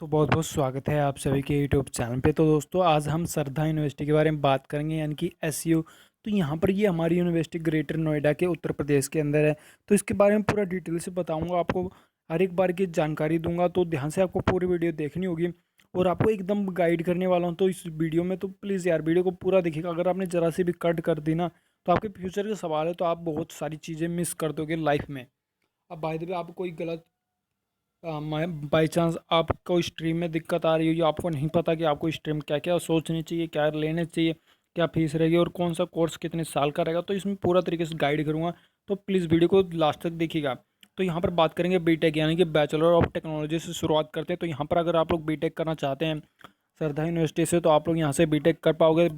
तो बहुत बहुत स्वागत है आप सभी के यूट्यूब चैनल पे। तो दोस्तों आज हम श्रद्धा यूनिवर्सिटी के बारे में बात करेंगे, यानी कि एसयू। तो यहाँ पर ये हमारी यूनिवर्सिटी ग्रेटर नोएडा के उत्तर प्रदेश के अंदर है। तो इसके बारे में पूरा डिटेल से बताऊंगा आपको, हर एक बार की जानकारी दूंगा। तो ध्यान से आपको पूरी वीडियो देखनी होगी और आपको एकदम गाइड करने वाला हूँ। तो इस वीडियो में तो प्लीज़ यार वीडियो को पूरा देखिएगा। अगर आपने ज़रा सी भी कट कर दी ना तो आपके फ्यूचर के सवाल है, तो आप बहुत सारी चीज़ें मिस कर दोगे लाइफ में। अब बाय द वे आप कोई गलत बाई चांस आपको स्ट्रीम में दिक्कत आ रही हो या आपको नहीं पता कि आपको स्ट्रीम क्या क्या सोचनी चाहिए, क्या लेने चाहिए, क्या फीस रहेगी और कौन सा कोर्स कितने साल का रहेगा, तो इसमें पूरा तरीके से गाइड करूँगा। तो प्लीज़ वीडियो को लास्ट तक देखिएगा। तो यहाँ पर बात करेंगे बीटेक यानी कि बैचलर ऑफ टेक्नोलॉजी से शुरुआत करते हैं। तो यहाँ पर अगर आप लोग बीटेक करना चाहते हैं श्रद्धा यूनिवर्सिटी से, तो आप लोग यहाँ से बीटेक कर पाओगे।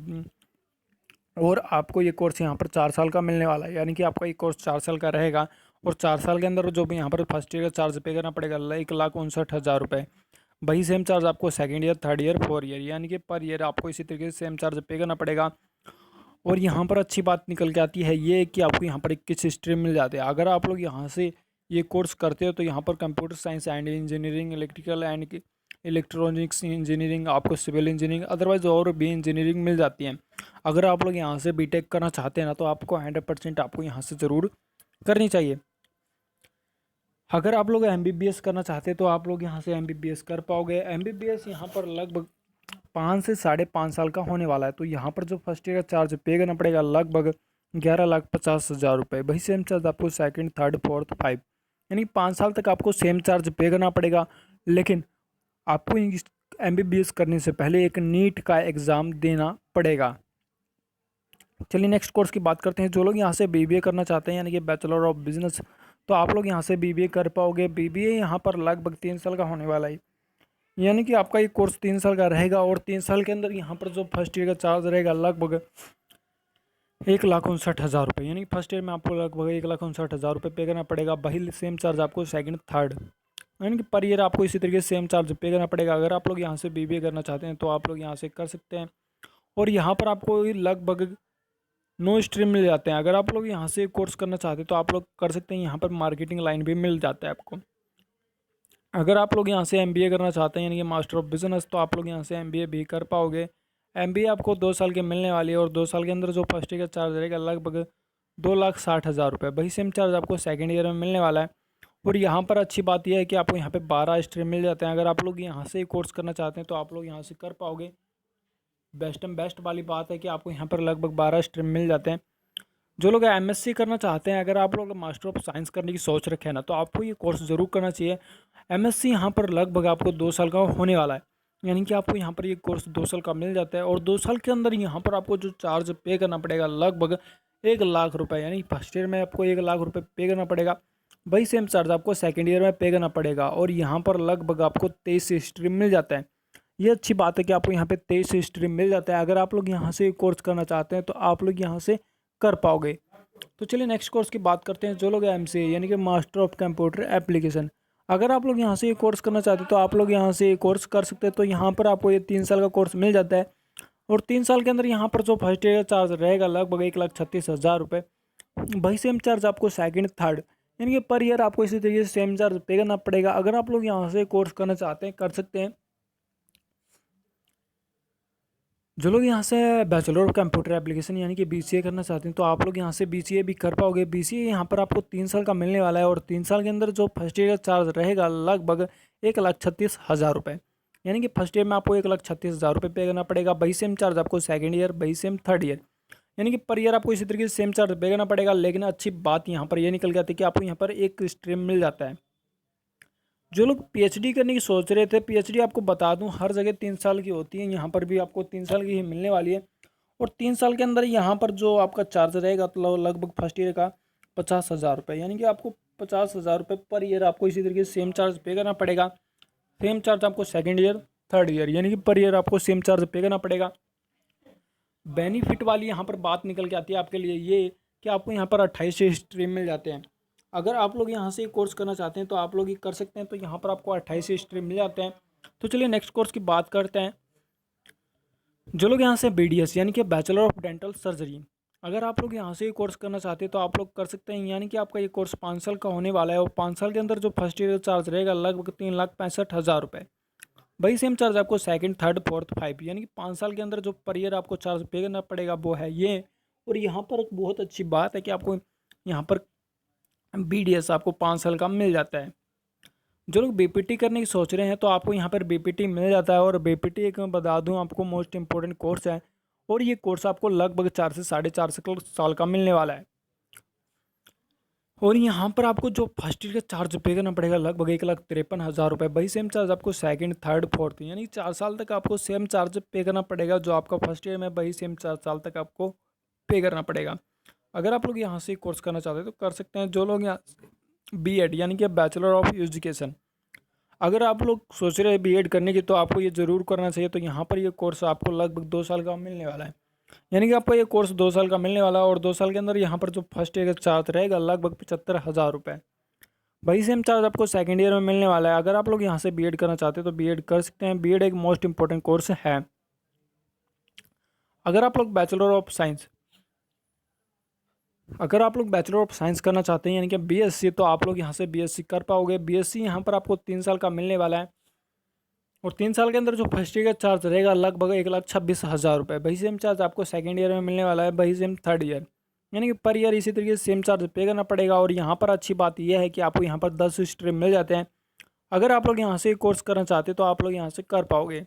और आपको ये कोर्स यहाँ पर 4 साल का मिलने वाला है, यानी कि आपका ये कोर्स 4 साल का रहेगा। और 4 साल के अंदर जो भी यहाँ पर फर्स्ट ईयर का चार्ज पे करना पड़ेगा 1,59,000 रुपये। वही सेम चार्ज आपको second year, third year, fourth year, यानी कि पर ईयर आपको इसी तरीके से सेम चार्ज पे करना पड़ेगा। और यहाँ पर अच्छी बात निकल के आती है ये कि आपको यहाँ पर 21 स्ट्रीम मिल जाते हैं। अगर आप लोग यहाँ से ये कोर्स करते हो तो यहाँ पर computer science and engineering, electrical and electronics engineering, आपको सिविल इंजीनियरिंग, अदरवाइज और भी इंजीनियरिंग मिल जाती है। अगर आप लोग यहाँ से बीटेक करना चाहते हैं ना तो आपको 100% आपको यहाँ से ज़रूर करनी चाहिए। अगर आप लोग एमबीबीएस करना चाहते हैं तो आप लोग यहाँ से एमबीबीएस कर पाओगे। एमबीबीएस यहाँ पर लगभग 5 से 5.5 साल का होने वाला है। तो यहाँ पर जो फर्स्ट ईयर का चार्ज पे करना पड़ेगा लगभग 11,50,000 रुपये। वही सेम चार्ज आपको सेकंड, थर्ड, फोर्थ, फाइव, यानी 5 साल तक आपको सेम चार्ज पे करना पड़ेगा। लेकिन आपको एमबीबीएस करने से पहले एक नीट का एग्ज़ाम देना पड़ेगा। चलिए नेक्स्ट कोर्स की बात करते हैं। जो लोग यहाँ से बीबीए करना चाहते हैं यानी कि बैचलर ऑफ बिजनेस, तो आप लोग यहाँ से बीबीए कर पाओगे। बीबीए यहाँ पर लगभग 3 साल का होने वाला है, यानी कि आपका ये कोर्स 3 साल का रहेगा। और 3 साल के अंदर यहाँ पर जो फर्स्ट ईयर का चार्ज रहेगा लगभग 1,59,000 रुपये, यानी फर्स्ट ईयर में आपको लगभग 1,59,000 रुपये पे करना पड़ेगा। वही सेम चार्ज आपको सेकंड, थर्ड, यानी कि पर ईयर आपको इसी तरीके से सेम चार्ज पे करना पड़ेगा। अगर आप लोग यहाँ से बीबीए करना चाहते हैं तो आप लोग यहाँ से कर सकते हैं। और यहाँ पर आपको लगभग 9 स्ट्रीम मिल जाते हैं। अगर आप लोग यहाँ से कोर्स करना चाहते हैं तो आप लोग कर सकते हैं। यहाँ पर मार्केटिंग लाइन भी मिल जाता है आपको। अगर आप लोग यहाँ से एमबीए करना चाहते हैं यानी कि मास्टर ऑफ बिजनेस, तो आप लोग यहाँ से एमबीए भी कर पाओगे। एमबीए आपको 2 साल के मिलने वाली है और 2 साल के अंदर जो फर्स्ट ईयर का चार्ज रहेगा लगभग 2,60,000 रुपये। वही सेम चार्ज आपको सेकेंड ईयर में मिलने वाला है। और यहाँ पर अच्छी बात यह है कि आपको यहाँ पे 12 स्ट्रीम मिल जाते हैं। अगर आप लोग यहाँ से कोर्स करना चाहते हैं तो आप लोग यहाँ से कर पाओगे। बेस्ट वाली बात है कि आपको यहाँ पर लगभग 12 स्ट्रीम मिल जाते हैं। जो लोग एमएससी करना चाहते हैं, अगर आप लोग मास्टर ऑफ साइंस करने की सोच रखे हैं ना, तो आपको ये कोर्स ज़रूर करना चाहिए। एमएससी यहाँ पर लगभग आपको 2 साल का होने वाला है, यानी कि आपको यहाँ पर ये कोर्स 2 साल का मिल जाता है। और 2 साल के अंदर यहाँ पर आपको जो चार्ज पे करना पड़ेगा लगभग 1,00,000 रुपये, यानी फर्स्ट ईयर में आपको 1,00,000 रुपये पे करना पड़ेगा। वही सेम चार्ज आपको सेकेंड ईयर में पे करना पड़ेगा। और यहाँ पर लगभग आपको 23 स्ट्रीम मिल जाता है। ये अच्छी बात है कि आपको यहाँ पे 23 स्ट्रीम मिल जाता है। अगर आप लोग यहाँ से कोर्स करना चाहते हैं तो आप लोग यहाँ से कर पाओगे। तो चलिए नेक्स्ट कोर्स की बात करते हैं। जो लोग एमसीए यानी कि मास्टर ऑफ कंप्यूटर एप्लीकेशन, अगर आप लोग यहाँ से ये कोर्स करना चाहते हैं तो आप लोग यहाँ से ये कोर्स कर सकते हैं। तो यहाँ पर आपको ये 3 साल का कोर्स मिल जाता है। और 3 साल के अंदर यहाँ पर जो फर्स्ट ईयर का चार्ज रहेगा लगभग 1,36,000 रुपये। वही सेम चार्ज आपको सेकंड, थर्ड, यानी कि पर ईयर आपको इसी तरीके से सेम चार्ज पे करना पड़ेगा। अगर आप लोग यहाँ से कोर्स करना चाहते हैं कर सकते हैं। जो लोग यहाँ से बैचलर ऑफ कंप्यूटर एप्लीकेशन यानी कि बीसीए करना चाहते हैं तो आप लोग यहाँ से बीसीए भी कर पाओगे। बीसीए यहाँ पर आपको 3 साल का मिलने वाला है। और 3 साल के अंदर जो फर्स्ट ईयर का चार्ज रहेगा लगभग 1,36,000 रुपये, यानी कि फर्स्ट ईयर में आपको 1,36,000 रुपये पे करना पड़ेगा। वही सेम चार्ज आपको सेकेंड ईयर, वही सेम थर्ड ईयर, यानी कि पर ईयर आपको इसी तरीके से सेम चार्ज पे करना पड़ेगा। लेकिन अच्छी बात यहाँ पर ये निकल के आती है कि आपको यहाँ पर एक स्ट्रीम मिल जाता है। जो लोग पीएचडी करने की सोच रहे थे, पीएचडी आपको बता दूं हर जगह 3 साल की होती है, यहाँ पर भी आपको 3 साल की ही मिलने वाली है। और 3 साल के अंदर यहाँ पर जो आपका चार्ज रहेगा तो लगभग फर्स्ट ईयर का 50,000 रुपये, यानी कि आपको 50,000 रुपये पर ईयर आपको इसी तरीके से सेम चार्ज पे करना पड़ेगा। सेम चार्ज आपको सेकेंड ईयर, थर्ड ईयर, यानी कि पर ईयर आपको सेम चार्ज पे करना पड़ेगा। बेनिफिट वाली यहाँ पर बात निकल के आती है आपके लिए ये कि आपको यहाँ पर 28 स्ट्रीम मिल जाते हैं। अगर आप लोग यहाँ से कोर्स करना चाहते हैं तो आप लोग ये कर सकते हैं। तो यहाँ पर आपको 28 स्ट्रीम मिल जाते हैं। तो चलिए नेक्स्ट कोर्स की बात करते हैं। जो लोग यहाँ से बीडीएस यानी कि बैचलर ऑफ डेंटल सर्जरी, अगर आप लोग यहाँ से कोर्स करना चाहते हैं तो आप लोग कर सकते हैं। यानी कि आपका ये कोर्स 5 साल का होने वाला है। और 5 साल के अंदर जो फर्स्ट ईयर चार्ज रहेगा लगभग 3,65,000 रुपये। वही सेम चार्ज आपको सेकंड, थर्ड, फोर्थ, फाइव यानी कि 5 साल के अंदर जो पर ईयर आपको चार्ज पे करना पड़ेगा वो है ये। और यहाँ पर एक बहुत अच्छी बात है कि आपको यहाँ पर BDS आपको 5 साल का मिल जाता है। जो लोग BPT करने की सोच रहे हैं तो आपको यहाँ पर BPT मिल जाता है। और BPT एक मैं बता दूँ आपको मोस्ट इंपॉर्टेंट कोर्स है, और ये कोर्स आपको लगभग 4 से 4.5 साल का मिलने वाला है। और यहाँ पर आपको जो फर्स्ट ईयर का चार्ज पे करना पड़ेगा लगभग 1,53,000 रुपये। वही सेम चार्ज आपको सेकंड, थर्ड, फोर्थ यानी 4 साल तक आपको सेम चार्ज पे करना पड़ेगा। जो आपका फर्स्ट ईयर में वही सेम 4 साल तक आपको पे करना पड़ेगा। अगर आप लोग यहाँ से कोर्स करना चाहते हैं तो कर सकते हैं। जो लोग यहाँ BEd यानी कि बैचलर ऑफ एजुकेशन, अगर आप लोग सोच रहे हैं BEd करने की तो आपको ये ज़रूर करना चाहिए। तो यहाँ पर ये कोर्स आपको लगभग 2 साल का मिलने वाला है, यानी कि आपको ये कोर्स 2 साल का मिलने वाला है। और 2 साल के अंदर यहाँ पर जो फर्स्ट ईयर का चार्ज रहेगा लगभग 75,000 रुपये। वही सेम चार्ज आपको सेकंड ईयर में मिलने वाला है। अगर आप लोग यहाँ से BEd करना चाहते हैं तो BEd कर सकते हैं। BEd एक मोस्ट इंपॉर्टेंट कोर्स है। अगर आप लोग बैचलर ऑफ साइंस अगर आप लोग बैचलर ऑफ साइंस करना चाहते हैं यानी कि BSc, तो आप लोग यहाँ से BSc कर पाओगे। BSc यहाँ पर आपको 3 साल का मिलने वाला है। और 3 साल के अंदर जो फर्स्ट ईयर का चार्ज रहेगा लगभग 1,26,000 रुपये। वही सेम चार्ज आपको सेकंड ईयर में मिलने वाला है, वही सेम थर्ड ईयर, यानी कि पर ईयर इसी तरीके से सेम चार्ज पे करना पड़ेगा। और यहाँ पर अच्छी बात यह है कि आपको यहाँ पर 10 स्ट्रीम मिल जाते हैं। अगर आप लोग यहाँ से कोर्स करना चाहते हैं तो आप लोग यहाँ से कर पाओगे।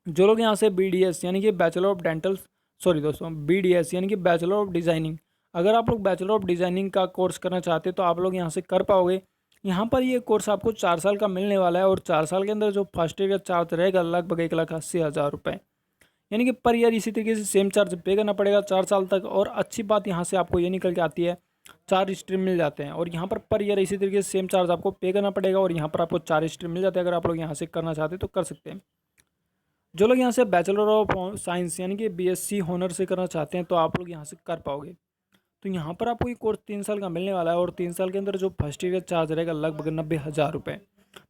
जो लोग यहाँ से BDS यानी कि बैचलर ऑफ डेंटल सॉरी दोस्तों BDS यानी कि बैचलर ऑफ डिज़ाइनिंग, अगर आप लोग बैचलर ऑफ डिज़ाइनिंग का कोर्स करना चाहते हैं तो आप लोग यहाँ से कर पाओगे। यहाँ पर ये कोर्स आपको 4 साल का मिलने वाला है। और 4 साल के अंदर जो फर्स्ट ईयर का चार्ज रहेगा लगभग 1,80,000 रुपये, यानी कि पर ईयर इसी तरीके से सेम चार्ज पे करना पड़ेगा 4 साल तक। और अच्छी बात यहाँ से आपको ये निकल के आती है 4 स्ट्रीम मिल जाते हैं। और यहाँ पर ईयर इसी तरीके से सेम चार्ज आपको पे करना पड़ेगा। और यहाँ पर आपको 4 स्ट्रीम मिल जाते हैं। अगर आप लोग यहाँ से करना चाहते हैं तो कर सकते हैं। जो लोग यहाँ से बैचलर ऑफ साइंस यानी कि BSc हॉनर से करना चाहते हैं तो आप लोग यहाँ से कर पाओगे। तो यहाँ पर आपको ये कोर्स 3 साल का मिलने वाला है। और 3 साल के अंदर जो फर्स्ट ईयर का चार्ज रहेगा लगभग 90,000 रुपये।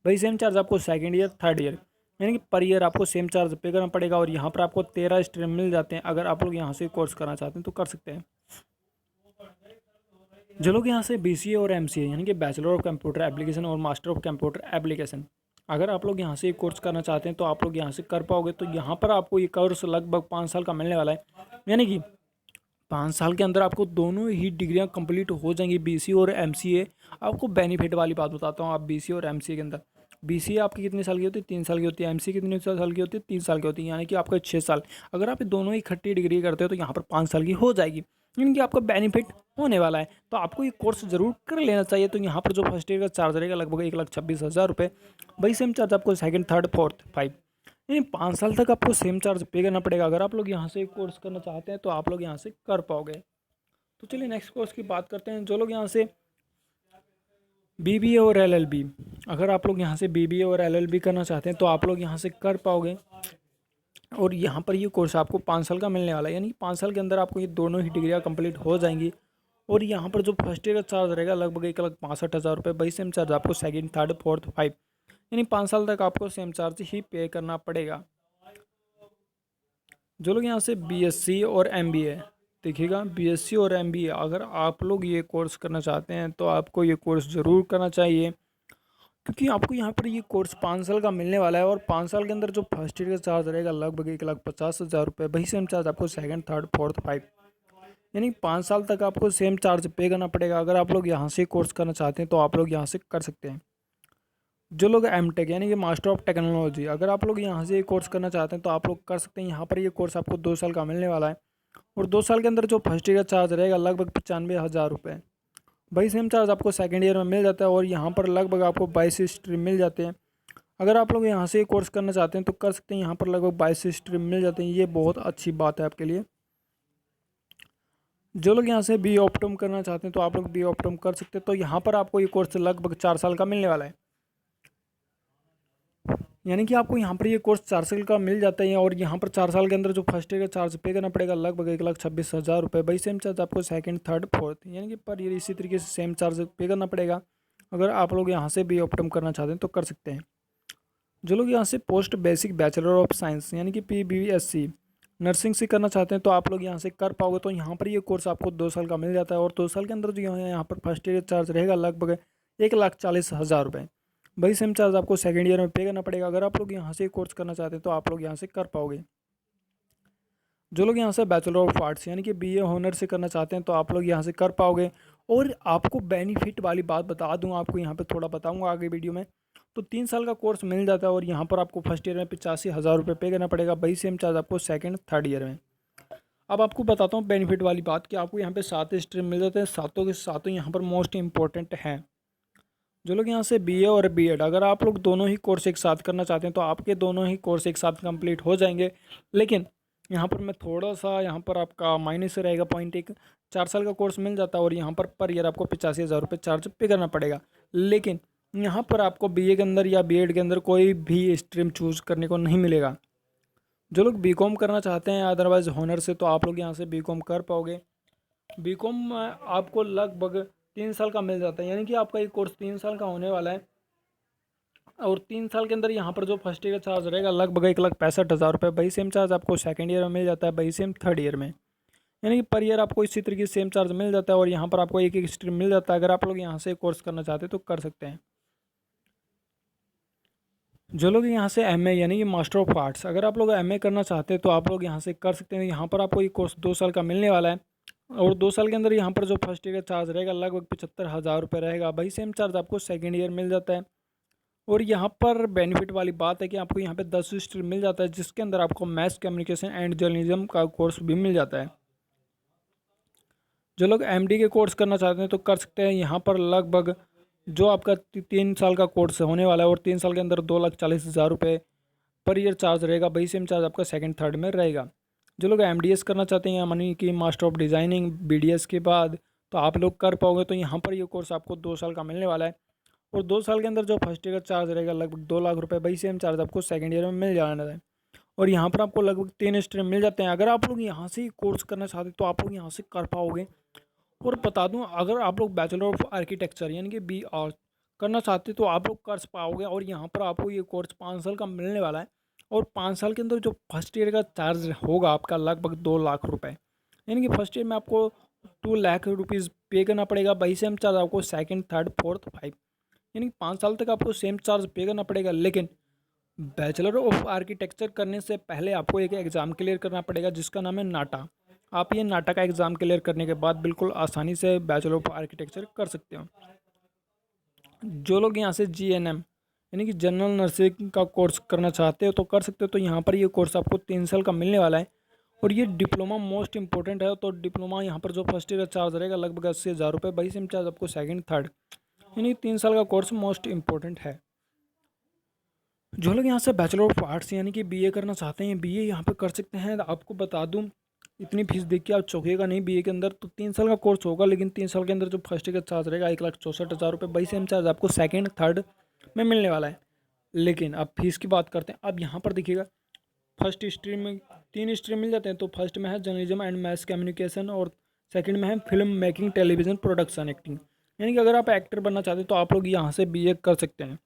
वही सेम चार्ज आपको सेकंड ईयर, थर्ड ईयर यानी कि पर ईयर आपको सेम चार्ज पे करना पड़ेगा। और यहाँ पर आपको 13 स्ट्रीम मिल जाते हैं। अगर आप लोग यहाँ से कोर्स करना चाहते हैं तो कर सकते हैं। जो लोग यहाँ से BCA और MCA यानी कि बैचलर ऑफ कंप्यूटर एप्लीकेशन और मास्टर ऑफ कंप्यूटर एप्लीकेशन, अगर आप लोग यहाँ से कोर्स करना चाहते हैं तो आप लोग यहाँ से कर पाओगे। तो यहाँ पर आपको ये कोर्स लगभग 5 साल का मिलने वाला है, यानी कि 5 साल के अंदर आपको दोनों ही डिग्रियाँ कंप्लीट हो जाएंगी, BCA और MCA। आपको बेनिफिट वाली बात बताता हूँ। आप BCA और MCA के अंदर BCA आपकी कितने साल की होती है? 3 साल की होती है। MCA कितने साल की होती है? 3 साल की होती है, यानी कि आपका 6 साल। अगर आप दोनों ही इकट्ठी डिग्री करते हो तो यहाँ पर 5 साल की हो जाएगी, यानी कि आपका बेनिफिट होने वाला है। तो आपको ये कोर्स जरूर कर लेना चाहिए। तो यहाँ पर जो फर्स्ट ईयर का चार्ज रहेगा लगभग 1,26,000 रुपये। वही सेम चार्ज आपको सेकंड, थर्ड, फोर्थ, फाइव यानी 5 साल तक आपको सेम चार्ज पे करना पड़ेगा। अगर आप लोग यहाँ से कोर्स करना चाहते हैं तो आप लोग यहाँ से कर पाओगे। तो चलिए नेक्स्ट कोर्स की बात करते हैं। जो लोग यहाँ से BBA और LLB, अगर आप लोग यहाँ से BBA और LLB करना चाहते हैं तो आप लोग यहाँ से कर पाओगे। और यहाँ पर ये कोर्स आपको 5 साल का मिलने वाला है, यानी 5 साल के अंदर आपको ये दोनों ही डिग्रियाँ कंप्लीट हो जाएंगी। और यहाँ पर जो फर्स्ट ईयर का चार्ज रहेगा लगभग 1,65,000 रुपये। वही सेम चार्ज आपको सेकंड, थर्ड, फोर्थ, फाइव यानी 5 साल तक आपको सेम चार्ज ही पे करना पड़ेगा। जो लोग यहाँ से BSc और MBA, देखिएगा BSc और MBA, अगर आप लोग ये कोर्स करना चाहते हैं तो आपको ये कोर्स ज़रूर करना चाहिए, क्योंकि आपको यहाँ पर ये कोर्स 5 साल का मिलने वाला है। और 5 साल के अंदर जो फर्स्ट ईयर का चार्ज रहेगा लगभग 1,50,000 रुपये। वही सेम चार्ज आपको सेकंड, थर्ड, फोर्थ, फाइव यानी 5 साल तक आपको सेम चार्ज पे करना पड़ेगा। अगर आप लोग यहाँ से कोर्स करना चाहते हैं तो आप लोग यहाँ से कर सकते हैं। जो लोग MTech यानी कि मास्टर ऑफ टेक्नोलॉजी, अगर आप लोग यहाँ से कोर्स करना चाहते हैं तो आप लोग कर सकते हैं। यहाँ पर ये कोर्स आपको 2 साल का मिलने वाला है। और 2 साल के अंदर जो फर्स्ट ईयर का चार्ज रहेगा लगभग 95,000 रुपये। वही सेम चार्ज आपको सेकंड ईयर में मिल जाता है। और यहाँ पर लगभग आपको 22 स्ट्रीम मिल जाते हैं। अगर आप लोग यहाँ से कोर्स करना चाहते हैं तो कर सकते हैं। यहाँ पर लगभग 22 स्ट्रीम मिल जाते हैं, ये बहुत अच्छी बात है आपके लिए। जो लोग यहाँ से B ऑप्टम करना चाहते हैं तो आप लोग B ऑप्टम कर सकते हैं। तो यहाँ पर आपको ये कोर्स लगभग 4 साल का मिलने वाला है, यानी कि आपको यहाँ पर ये कोर्स 4 साल का मिल जाता है। और यहाँ पर 4 साल के अंदर जो फर्स्ट ईयर का चार्ज पे करना पड़ेगा लगभग 1,26,000 रुपये। वही सेम चार्ज आपको सेकंड, थर्ड, फोर्थ यानी कि पर ईयर इसी तरीके से सेम चार्ज पे करना पड़ेगा। अगर आप लोग यहाँ से B ऑप्टम करना चाहते हैं तो कर सकते हैं। जो लोग यहाँ से post basic bachelor of science यानी कि PBSc नर्सिंग से करना चाहते हैं तो आप लोग यहाँ से कर पाओगे। तो यहाँ पर ये कोर्स आपको 2 साल का मिल जाता है। और 2 साल के अंदर जो यहाँ पर फर्स्ट ईयर चार्ज रहेगा लगभग 1,40,000 रुपये। वही सेम चार्ज आपको सेकेंड ईयर में पे करना पड़ेगा। अगर आप लोग यहाँ से कोर्स करना चाहते हैं तो आप लोग यहाँ से कर पाओगे। जो लोग यहाँ से बैचलर ऑफ आर्ट्स यानी कि बीए ऑनर से करना चाहते हैं तो आप लोग यहाँ से कर पाओगे। और आपको बेनिफिट वाली बात बता दूँ, आपको यहाँ पे थोड़ा बताऊँगा आगे वीडियो में। तो 3 साल का कोर्स मिल जाता है और यहाँ पर आपको फर्स्ट ईयर में 85,000 रुपये पे करना पड़ेगा। वही सेम चार्ज आपको सेकेंड थर्ड ईयर में। अब आपको बताता हूँ बेनिफिट वाली बात कि आपको यहाँ पे 7 स्ट्रीम मिल जाते हैं, सातों के सातों यहाँ पर मोस्ट इंपॉर्टेंट हैं। जो लोग यहाँ से बीए और बीएड अगर आप लोग दोनों ही कोर्स एक साथ करना चाहते हैं तो आपके दोनों ही कोर्स एक साथ कंप्लीट हो जाएंगे। लेकिन यहाँ पर मैं थोड़ा सा यहाँ पर आपका माइनस रहेगा पॉइंट, एक 4 साल का कोर्स मिल जाता है और यहाँ पर ईयर आपको 85,000 रुपये चार्ज पे करना पड़ेगा। लेकिन यहाँ पर आपको बीए के अंदर या बीएड के अंदर कोई भी स्ट्रीम चूज़ करने को नहीं मिलेगा। जो लोग बीकॉम करना चाहते हैं अदरवाइज़ ऑनर से तो आप लोग यहाँ से बीकॉम कर पाओगे। बीकॉम आपको लगभग 3 साल का मिल जाता है, यानी कि आपका ये कोर्स 3 साल का होने वाला है। और 3 साल के अंदर यहाँ पर जो फर्स्ट ईयर का चार्ज रहेगा लगभग 1,65,000 रुपये। वही सेम चार्ज आपको सेकंड ईयर में मिल जाता है, वही सेम थर्ड ईयर में। यानी कि पर ईयर आपको इसी तरीके से सेम चार्ज मिल जाता है और यहाँ पर आपको एक एक स्ट्रीम मिल जाता है। अगर आप लोग यहाँ से कोर्स करना चाहते हैं तो कर सकते हैं। जो लोग यहाँ से एमए यानी कि मास्टर ऑफ आर्ट्स अगर आप लोग एमए करना चाहते हैं तो आप लोग यहाँ से कर सकते हैं। यहाँ पर आपको ये कोर्स 2 साल का मिलने वाला है और 2 साल के अंदर यहाँ पर जो फर्स्ट ईयर का चार्ज रहेगा लगभग 75,000 रुपये रहेगा। वही सेम चार्ज आपको सेकेंड ईयर मिल जाता है। और यहाँ पर बेनिफिट वाली बात है कि आपको यहाँ पे 10 स्ट्रीम मिल जाता है, जिसके अंदर आपको मैथ्स, कम्युनिकेशन एंड जर्नलिज्म का कोर्स भी मिल जाता है। जो लोग एमडी के कोर्स करना चाहते हैं तो कर सकते हैं। यहाँ पर लगभग जो आपका 3 साल का कोर्स होने वाला है और 3 साल के अंदर 2,40,000 रुपये पर ईयर चार्ज रहेगा। वही सेम चार्ज आपका सेकंड थर्ड में रहेगा। जो लोग एमडीएस करना चाहते हैं यानी कि मास्टर ऑफ डिज़ाइनिंग बीडीएस के बाद तो आप लोग कर पाओगे। तो यहाँ पर ये कोर्स आपको 2 साल का मिलने वाला है और 2 साल के अंदर जो फर्स्ट ईयर का चार्ज रहेगा लगभग 2 लाख रुपये। वही सेम चार्ज आपको सेकंड ईयर में मिल जाना है और यहाँ पर आपको लगभग 3 स्ट्रीम मिल जाते हैं। अगर आप लोग यहाँ से कोर्स करना चाहते हैं तो आप लोग यहाँ से कर पाओगे। और बता दूँ, अगर आप लोग बैचलर ऑफ आर्किटेक्चर यानी कि बी आर करना चाहते तो आप लोग कर पाओगे। और यहाँ पर आपको ये कोर्स 5 साल का मिलने वाला है और 5 साल के अंदर जो फर्स्ट ईयर का चार्ज होगा आपका लगभग 2 लाख रुपये। यानी कि फर्स्ट ईयर में आपको 2 लाख रुपीज़ पे करना पड़ेगा। वही सेम चार्ज आपको सेकंड थर्ड फोर्थ फाइव यानी 5 साल तक आपको सेम चार्ज पे करना पड़ेगा। लेकिन बैचलर ऑफ आर्किटेक्चर करने से पहले आपको एक एग्ज़ाम क्लियर करना पड़ेगा जिसका नाम है नाटा। आप ये नाटा का एग्ज़ाम क्लियर करने के बाद बिल्कुल आसानी से बैचलर ऑफ आर्किटेक्चर कर सकते हो। जो लोग यहाँ से जीएनएम यानी कि जनरल नर्सिंग का कोर्स करना चाहते हो तो कर सकते हो। तो यहाँ पर ये कोर्स आपको 3 साल का मिलने वाला है और ये डिप्लोमा मोस्ट इंपॉर्टेंट है। तो डिप्लोमा यहाँ पर जो फर्स्ट ईयर का चार्ज रहेगा लगभग 80,000 रुपये। वही सेम चार्ज आपको सेकंड थर्ड यानी 3 साल का कोर्स मोस्ट इंपॉर्टेंट है। जो लोग यहाँ से बैचलर ऑफ आर्ट्स यानी कि बीए करना चाहते हैं बीए यहाँ पे कर सकते हैं। आपको बता दूँ, इतनी फीस देख के आप चौंकेगा नहीं। बीए के अंदर तो 3 साल का कोर्स होगा लेकिन 3 साल के अंदर जो फर्स्ट ईयर का चार्ज रहेगा 1,64,000 रुपये। वही सेम चार्ज आपको सेकंड थर्ड में मिलने वाला है। लेकिन अब फीस की बात करते हैं। अब यहाँ पर देखिएगा फर्स्ट स्ट्रीम में 3 स्ट्रीम मिल जाते हैं। तो फर्स्ट में है जर्नलिज्म एंड मैस कम्युनिकेशन और सेकंड में है film making television production acting. यानी कि अगर आप एक्टर बनना चाहते हैं तो आप लोग यहाँ से बीए कर सकते हैं।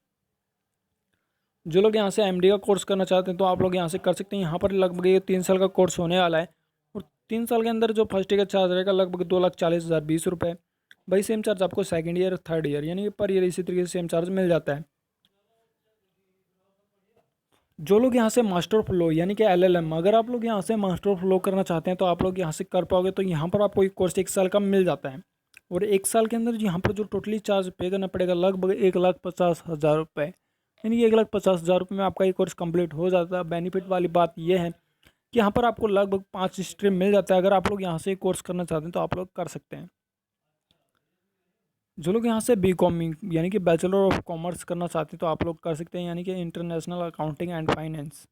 जो लोग यहाँ से एमडी का कोर्स करना चाहते हैं तो आप लोग यहाँ से कर सकते हैं। यहाँ पर लगभग ये 3 साल का कोर्स होने वाला है और 3 साल के अंदर जो फर्स्ट ईयर का चार्ज रहेगा लगभग 2,40,020 रुपये। वही सेम चार्ज आपको सेकंड ईयर थर्ड ईयर यानी कि पर ईयर इसी तरीके से सेम चार्ज मिल जाता है। जो लोग यहाँ से मास्टर ऑफ लॉ यानी कि एलएलएम अगर आप लोग यहाँ से मास्टर ऑफ लॉ करना चाहते हैं तो आप लोग यहाँ से कर पाओगे। तो यहाँ पर आपको एक कोर्स 1 साल का मिल जाता है और 1 साल के अंदर यहाँ पर जो टोटली चार्ज पे करना पड़ेगा लगभग 1,50,000 रुपये। यानी कि 1,50,000 रुपये में आपका ये कोर्स कंप्लीट हो जाता है। बेनिफिट वाली बात यह है कि यहाँ पर आपको लगभग 5 स्ट्रीम मिल जाता है। अगर आप लोग यहाँ से कोर्स करना चाहते हैं तो आप लोग कर सकते हैं। जो लोग यहाँ से बीकॉम यानी कि बैचलर ऑफ कॉमर्स करना चाहते हैं तो आप लोग कर सकते हैं, यानी कि इंटरनेशनल अकाउंटिंग एंड फाइनेंस।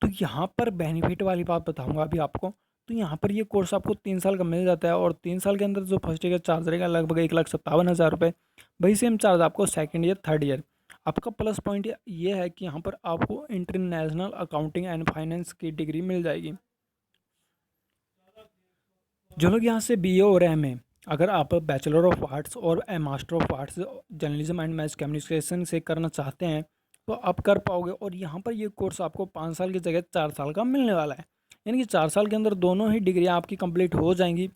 तो यहाँ पर बेनिफिट वाली बात बताऊँगा अभी आपको। तो यहाँ पर ये कोर्स आपको 3 साल का मिल जाता है और 3 साल के अंदर जो फर्स्ट ईयर का चार्ज रहेगा लगभग 1,57,000 रुपये। वही सेम चार्ज आपको सेकेंड ईयर थर्ड ईयर। आपका प्लस पॉइंट ये है कि यहाँ पर आपको इंटरनेशनल अकाउंटिंग एंड फाइनेंस की डिग्री मिल जाएगी। जो लोग यहाँ से बीए और एमए अगर आप बैचलर ऑफ आर्ट्स और master of arts journalism and mess communication से करना चाहते हैं तो आप कर पाओगे। और यहाँ पर ये कोर्स आपको 5 साल की जगह 4 साल का मिलने वाला है। यानी कि 4 साल के अंदर दोनों ही डिग्रियाँ आपकी कंप्लीट हो जाएंगी।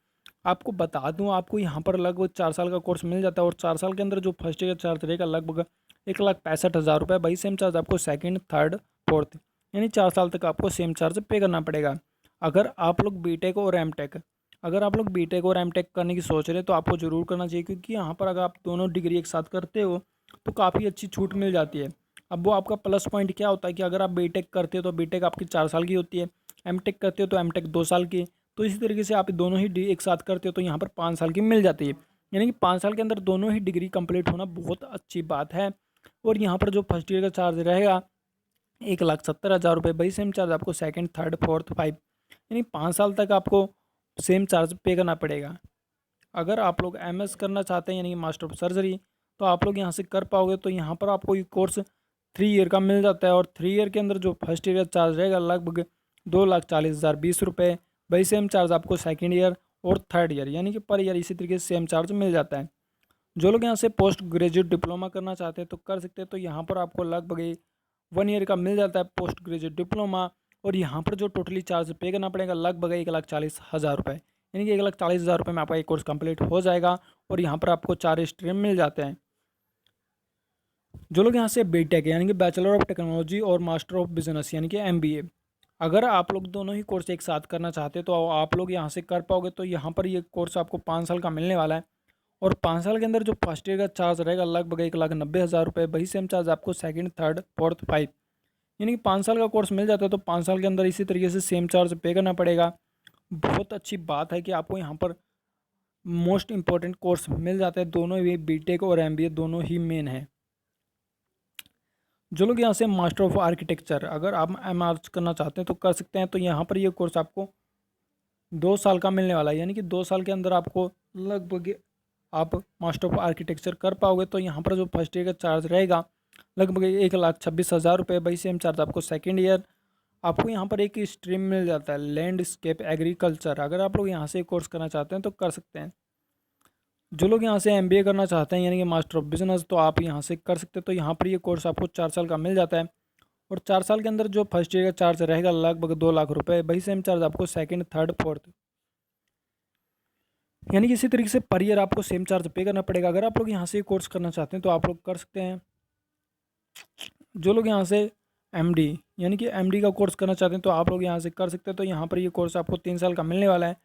आपको बता दूं, आपको यहाँ पर लगभग 4 साल का कोर्स मिल जाता है और 4 साल के अंदर जो फर्स्ट ईयर चार्ज रहेगा लगभग 1,65,000 रुपये। वही सेम चार्ज आपको सेकंड, थर्ड, फोर्थ यानी 4 साल तक आपको सेम चार्ज पे करना पड़ेगा। अगर आप लोग बीटेक और एमटेक अगर आप लोग बीटेक और एमटेक करने की सोच रहे हैं तो आपको ज़रूर करना चाहिए, क्योंकि यहाँ पर अगर आप दोनों डिग्री एक साथ करते हो तो काफ़ी अच्छी छूट मिल जाती है। अब वो आपका प्लस पॉइंट क्या होता है कि अगर आप बीटेक करते हो तो बीटेक आपकी 4 साल की होती है, एमटेक करते हो तो एमटेक 2 साल की। तो इसी तरीके से आप दोनों ही एक साथ करते हो तो यहाँ पर 5 साल की मिल जाती है। यानी कि 5 साल के अंदर दोनों ही डिग्री कंप्लीट होना बहुत अच्छी बात है। और यहाँ पर जो फर्स्ट ईयर का चार्ज रहेगा 1,70,000 रुपये। वही सेम चार्ज आपको सेकंड, थर्ड, फोर्थ, फाइव यानी 5 साल तक आपको सेम चार्ज पे करना पड़ेगा। अगर आप लोग एमएस करना चाहते हैं यानी कि मास्टर ऑफ सर्जरी, तो आप लोग यहाँ से कर पाओगे। तो यहाँ पर आपको ये कोर्स 3 ईयर का मिल जाता है, और 3 ईयर के अंदर जो फर्स्ट ईयर का चार्ज रहेगा लगभग 2,40,020 रुपये। वही सेम चार्ज आपको सेकेंड ईयर और थर्ड ईयर यानी कि पर ईयर इसी तरीके से सेम चार्ज मिल जाता है। जो लोग यहाँ से पोस्ट ग्रेजुएट डिप्लोमा करना चाहते हैं तो कर सकते हैं। तो यहाँ पर आपको लगभग 1 ईयर का मिल जाता है पोस्ट ग्रेजुएट डिप्लोमा, और यहाँ पर जो टोटली चार्ज पे करना पड़ेगा लगभग 1,40,000 रुपये यानी कि 1,40,000 रुपये में आपका एक कोर्स कंप्लीट हो जाएगा। और यहाँ पर आपको 4 स्ट्रीम मिल जाते हैं। जो लोग यहाँ से बीटेक यानी कि बैचलर ऑफ टेक्नोलॉजी और मास्टर ऑफ बिजनेस यानी कि एमबीए, अगर आप लोग दोनों ही कोर्स एक साथ करना चाहते हैं तो आप लोग यहाँ से कर पाओगे। तो यहाँ पर ये कोर्स आपको 5 साल का मिलने वाला है, और 5 साल के अंदर जो फर्स्ट ईयर का चार्ज रहेगा लगभग 1,90,000 रुपये। वही सेम चार्ज आपको सेकंड, थर्ड, फोर्थ, फाइव यानी कि 5 साल का कोर्स मिल जाता है। तो 5 साल के अंदर इसी तरीके से सेम चार्ज पे करना पड़ेगा। बहुत अच्छी बात है कि आपको यहाँ पर मोस्ट इम्पॉर्टेंट कोर्स मिल जाता है। दोनों ही बीटेक और एमबीए दोनों ही मेन है। जो लोग यहाँ से मास्टर ऑफ आर्किटेक्चर अगर आप एमआर करना चाहते हैं तो कर सकते हैं। तो यहाँ पर ये कोर्स आपको 2 साल का मिलने वाला है, यानी कि 2 साल के अंदर आपको लगभग आप मास्टर ऑफ आर्किटेक्चर कर पाओगे। तो यहाँ पर जो फर्स्ट ईयर का चार्ज रहेगा लगभग 1,26,000 रुपये। वही सेम चार्ज आपको सेकेंड ईयर। आपको यहाँ पर एक स्ट्रीम मिल जाता है लैंडस्केप एग्रीकल्चर। अगर आप लोग यहाँ से कोर्स करना चाहते हैं तो कर सकते हैं। जो लोग यहाँ से एमबीए करना चाहते हैं यानी कि मास्टर ऑफ बिजनेस, तो आप यहाँ से कर सकते हैं। तो यहाँ पर ये कोर्स आपको 4 साल का मिल जाता है, और 4 साल के अंदर जो फर्स्ट ईयर का चार्ज रहेगा लगभग 2 लाख रुपए। वही सेम चार्ज आपको सेकंड, थर्ड, फोर्थ यानी कि इसी तरीके से पर ईयर आपको सेम चार्ज पे करना पड़ेगा। अगर आप लोग यहाँ से कोर्स करना चाहते हैं तो आप लोग कर सकते हैं। जो लोग यहाँ से एमडी यानी कि एमडी का कोर्स करना चाहते हैं तो आप लोग यहाँ से कर सकते हैं। तो यहाँ पर ये कोर्स आपको 3 साल का मिलने वाला है,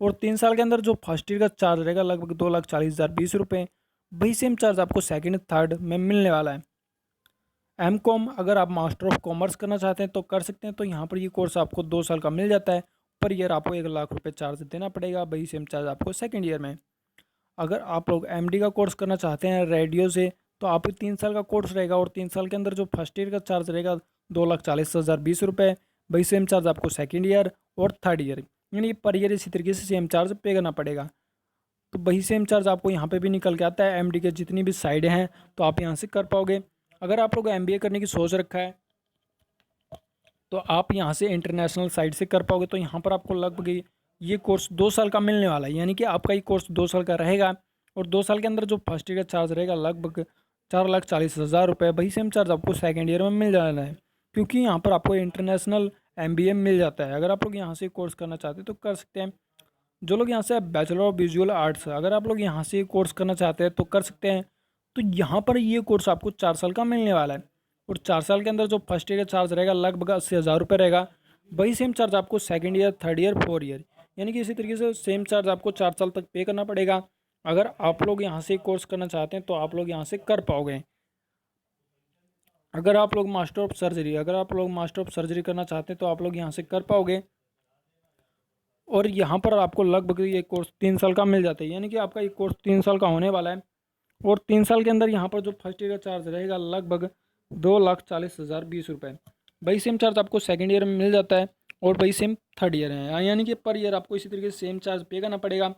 और 3 साल के अंदर जो फर्स्ट ईयर का चार्ज रहेगा लगभग 2,40,020 रुपये। वही सेम चार्ज आपको सेकंड, थर्ड में मिलने वाला है। एमकॉम अगर आप मास्टर ऑफ कॉमर्स करना चाहते हैं तो कर सकते हैं। तो यहाँ पर ये कोर्स आपको 2 साल का मिल जाता है, पर ईयर आपको 1 लाख रुपये चार्ज देना पड़ेगा। वही सेम चार्ज आपको सेकेंड ईयर में। अगर आप लोग एमडी का कोर्स करना चाहते हैं रेडियो से, तो आप 3 साल का कोर्स रहेगा, और 3 साल के अंदर जो फर्स्ट ईयर का चार्ज रहेगा 2,40,020 रुपये। वही सेम चार्ज आपको सेकेंड ईयर और थर्ड ईयर यानी पर ईयर इसी तरीके से सेम चार्ज पे करना पड़ेगा। तो वही सेम चार्ज आपको यहाँ पे भी निकल के आता है। एमडी के जितनी भी साइड हैं तो आप यहाँ से कर पाओगे। अगर आप लोग एमबीए करने की सोच रखा है तो आप यहाँ से इंटरनेशनल साइड से कर पाओगे। तो यहाँ पर आपको लगभग ये कोर्स 2 साल का मिलने वाला है, यानी कि आपका ये कोर्स 2 साल का रहेगा, और 2 साल के अंदर जो फर्स्ट ईयर का चार्ज रहेगा लगभग 4,40,000 रुपये। वही सेम चार्ज आपको सेकेंड ईयर में मिल जाना है, क्योंकि यहाँ पर आपको इंटरनेशनल एमबीए मिल जाता है। अगर आप लोग यहाँ से कोर्स करना चाहते हैं तो कर सकते हैं। जो लोग यहाँ से बैचलर ऑफ विजुअल आर्ट्स अगर आप लोग यहाँ से कोर्स करना चाहते हैं तो कर सकते हैं। तो यहाँ पर ये कोर्स आपको 4 साल का मिलने वाला है, और 4 साल के अंदर जो फर्स्ट ईयर का चार्ज रहेगा लगभग 80,000 रुपये रहेगा। वही सेम चार्ज आपको second year, third year, fourth year यानी कि इसी तरीके से सेम चार्ज आपको 4 साल तक पे करना पड़ेगा। अगर आप लोग यहाँ से कोर्स करना चाहते हैं तो आप लोग यहाँ से कर पाओगे। अगर आप लोग मास्टर ऑफ सर्जरी करना चाहते हैं तो आप लोग यहाँ से कर पाओगे, और यहाँ पर आपको लगभग ये कोर्स 3 साल का मिल जाता है, यानी कि आपका ये कोर्स 3 साल का होने वाला है। और 3 साल के अंदर यहाँ पर जो फर्स्ट ईयर का चार्ज रहेगा लगभग 2,40,020 रुपये। वही सेम चार्ज आपको सेकंड ईयर में मिल जाता है, और वही सेम थर्ड ईयर है, यानी कि पर ईयर आपको इसी तरीके से सेम चार्ज पे करना पड़ेगा।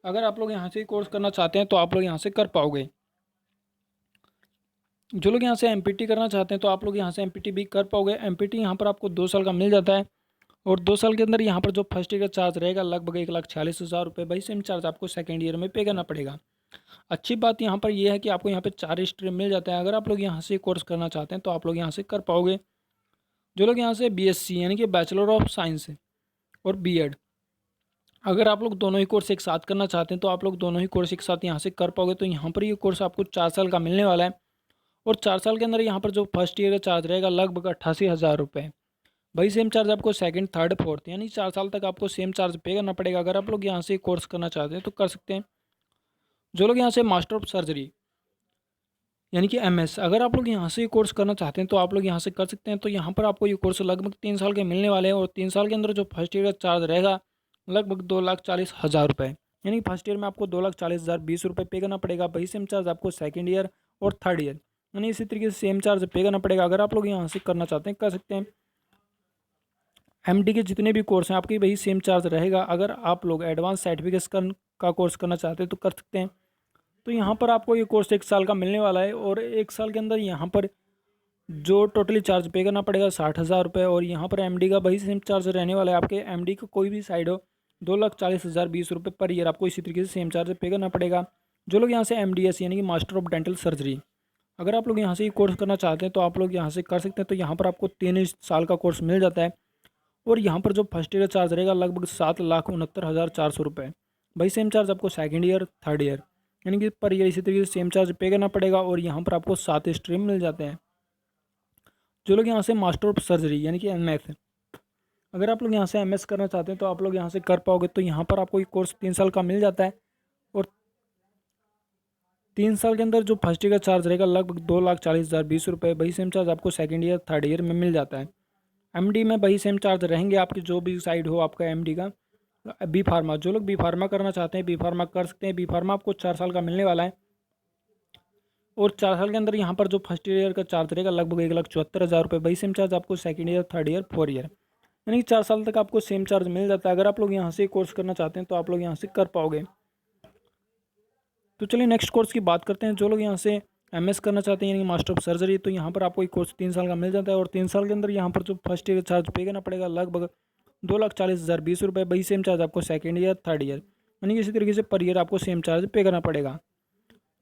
अगर आप लोग यहाँ से कोर्स करना चाहते हैं तो आप लोग यहाँ से कर पाओगे। जो लोग यहाँ से एमपीटी करना चाहते हैं तो आप लोग यहाँ से एमपीटी भी कर पाओगे। एमपीटी यहाँ पर आपको 2 साल का मिल जाता है, और 2 साल के अंदर यहाँ पर जो फर्स्ट ईयर का चार्ज रहेगा लगभग 1,46,000 रुपये। वही सेम चार्ज आपको सेकेंड ईयर में पे करना पड़ेगा। अच्छी बात यहाँ पर यह है कि आपको यहाँ पे 4 स्ट्रीम मिल जाता है। अगर आप लोग यहाँ से कोर्स करना चाहते हैं तो आप लोग यहाँ से कर पाओगे। जो लोग यहाँ से बीएससी यानी कि बैचलर ऑफ साइंस और बीएड अगर आप लोग दोनों ही कोर्स एक साथ करना चाहते हैं तो आप लोग दोनों ही कोर्स एक साथ यहाँ से कर पाओगे। तो यहाँ पर ये कोर्स आपको 4 साल का मिलने वाला है, और 4 साल के अंदर यहाँ पर जो फर्स्ट ईयर का चार्ज रहेगा लगभग 88,000 रुपये। भाई सेम चार्ज आपको सेकंड, थर्ड, फोर्थ यानी 4 साल तक आपको सेम चार्ज पे करना पड़ेगा। अगर आप लोग यहाँ से कोर्स करना चाहते हैं तो कर सकते हैं। जो लोग यहाँ से मास्टर ऑफ सर्जरी यानी कि एमएस, अगर आप लोग यहाँ से ये कोर्स करना चाहते हैं तो आप लोग यहाँ से कर सकते हैं। तो यहाँ पर आपको ये कोर्स लगभग 3 साल के मिलने वाले हैं और 3 साल के अंदर जो फर्स्ट ईयर का चार्ज रहेगा लगभग 2,40,000 रुपये। यानी फर्स्ट ईयर में आपको 2,40,020 रुपये पे करना पड़ेगा। वही सेम चार्ज आपको सेकेंड ईयर और थर्ड ईयर यानी इसी तरीके से सेम चार्ज पे करना पड़ेगा। अगर आप लोग यहाँ से करना चाहते हैं कर सकते हैं। एमडी के जितने भी कोर्स हैं आपकी वही सेम चार्ज रहेगा। अगर आप लोग एडवांस सर्टिफिकेशन का कोर्स करना चाहते हैं तो कर सकते हैं। तो यहाँ पर आपको ये कोर्स 1 साल का मिलने वाला है और 1 साल के अंदर यहाँ पर जो टोटली चार्ज पे करना पड़ेगा 60,000 रुपये। और यहाँ पर एमडी का वही सेम चार्ज रहने वाला है। आपके एमडी का कोई भी साइड हो 2,40,020 रुपये पर ईयर आपको इसी तरीके से सेम चार्ज पे करना पड़ेगा। जो लोग यहाँ से एमडीएस यानी कि मास्टर ऑफ डेंटल सर्जरी, अगर आप लोग यहाँ से ये कोर्स करना चाहते हैं तो आप लोग यहाँ से कर सकते हैं। तो यहाँ पर आपको 3 साल का कोर्स मिल जाता है और यहाँ पर जो फर्स्ट ईयर चार्ज रहेगा लगभग 7,69,400 रुपये। भाई सेम चार्ज आपको सेकेंड ईयर, थर्ड ईयर यानी कि पर ईयर इसी तरीके से सेम चार्ज पे करना पड़ेगा। और यहाँ पर आपको 7 स्ट्रीम मिल जाते हैं। जो लोग यहाँ से मास्टर ऑफ सर्जरी यानी कि एमएस, अगर आप लोग यहाँ से एमएस करना चाहते हैं तो आप लोग यहाँ से कर पाओगे। तो यहाँ पर आपको ये कोर्स 3 साल का मिल जाता है और 3 साल के अंदर जो फर्स्ट ईयर का चार्ज रहेगा लगभग 2,40,020 रुपये। वही सेम चार्ज आपको सेकेंड ईयर, थर्ड ईयर में मिल जाता है। एमडी में वही सेम चार्ज रहेंगे आपकी जो भी साइड हो आपका एमडी का। बी फार्मा, जो लोग बी फार्मा करना चाहते हैं बी फार्मा कर सकते हैं। बी फार्मा आपको 4 साल का मिलने वाला है और 4 साल के अंदर यहाँ पर जो फर्स्ट ईयर का चार्ज रहेगा लगभग 1,74,000 रुपये। वही सेम चार्ज आपको second year, third year, fourth year यानी कि 4 साल तक आपको सेम चार्ज मिल जाता है। अगर आप लोग यहाँ से कोर्स करना चाहते हैं तो आप लोग यहाँ से कर पाओगे। तो चलिए नेक्स्ट कोर्स की बात करते हैं। जो लोग यहाँ से एमएस करना चाहते हैं यानी मास्टर ऑफ सर्जरी, तो यहाँ पर आपको एक कोर्स 3 साल का मिल जाता है और 3 साल के अंदर यहाँ पर जो फर्स्ट ईयर चार्ज पे करना पड़ेगा लगभग 2,40,020 रुपये। वही सेम चार्ज आपको सेकेंड ईयर, थर्ड ईयर यानी कि इसी तरीके से पर ईयर आपको सेम चार्ज पे करना पड़ेगा।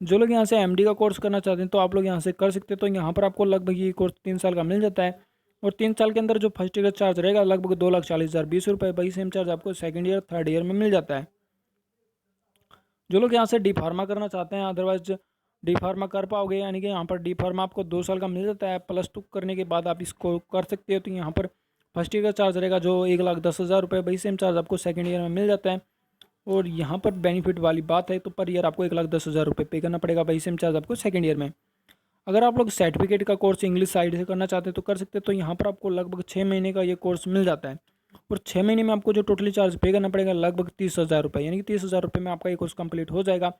जो लोग यहाँ से एमडी का कोर्स करना चाहते हैं तो आप लोग यहाँ से कर सकते हैं। तो यहाँ पर आपको लगभग ये कोर्स 3 साल का मिल जाता है और 3 साल के अंदर जो फर्स्ट ईयर का चार्ज रहेगा लगभग 2,40,020 रुपये। वही सेम चार्ज आपको सेकेंड ईयर, थर्ड ईयर में मिल जाता है। जो लोग यहाँ से डी फार्मा करना चाहते हैं अदरवाइज डी फार्मा कर पाओगे यानी कि यहाँ पर डी फार्मा आपको 2 साल का मिल जाता है। +2 करने के बाद आप इसको कर सकते हो। तो यहाँ पर फर्स्ट ईयर का चार्ज रहेगा जो 1,10,000 रुपये। वही सेम चार्ज आपको सेकेंड ईयर में मिल जाता है और यहाँ पर बेनिफिट वाली बात है तो पर ईयर आपको 1,10,000 रुपये पे करना पड़ेगा। वही सेम चार्ज आपको सेकेंड ईयर में। अगर आप लोग सर्टिफिकेट का कोर्स इंग्लिश साइड से करना चाहते हैं तो कर सकते हैं। तो यहाँ पर आपको लगभग 6 महीने का ये कोर्स मिल जाता है और 6 महीने में आपको जो टोटली चार्ज पे करना पड़ेगा लगभग 30,000 रुपये यानी कि 30,000 रुपये में आपका ये कोर्स कंप्लीट हो जाएगा।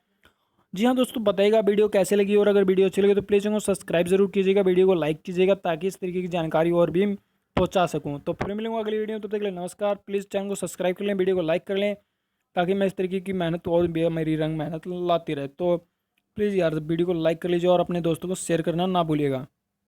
जी हाँ दोस्तों, बताइएगा वीडियो कैसे लगी और अगर वीडियो अच्छी लगी तो प्लीज़ चैनल को सब्सक्राइब जरूर कीजिएगा, वीडियो को लाइक कीजिएगा ताकि इस तरीके की जानकारी और भी पहुँचा सकूँ। तो फिर मिलूंगा अगली वीडियो, तो तब तक के लिए नमस्कार। प्लीज़ चैनल को सब्सक्राइब कर लें, वीडियो को लाइक कर लें ताकि मैं इस तरीके की मेहनत और भी मेरी रंग मेहनत लाती रहे। तो प्लीज़ यार वीडियो को लाइक कर लीजिए और अपने दोस्तों को शेयर करना ना भूलिएगा।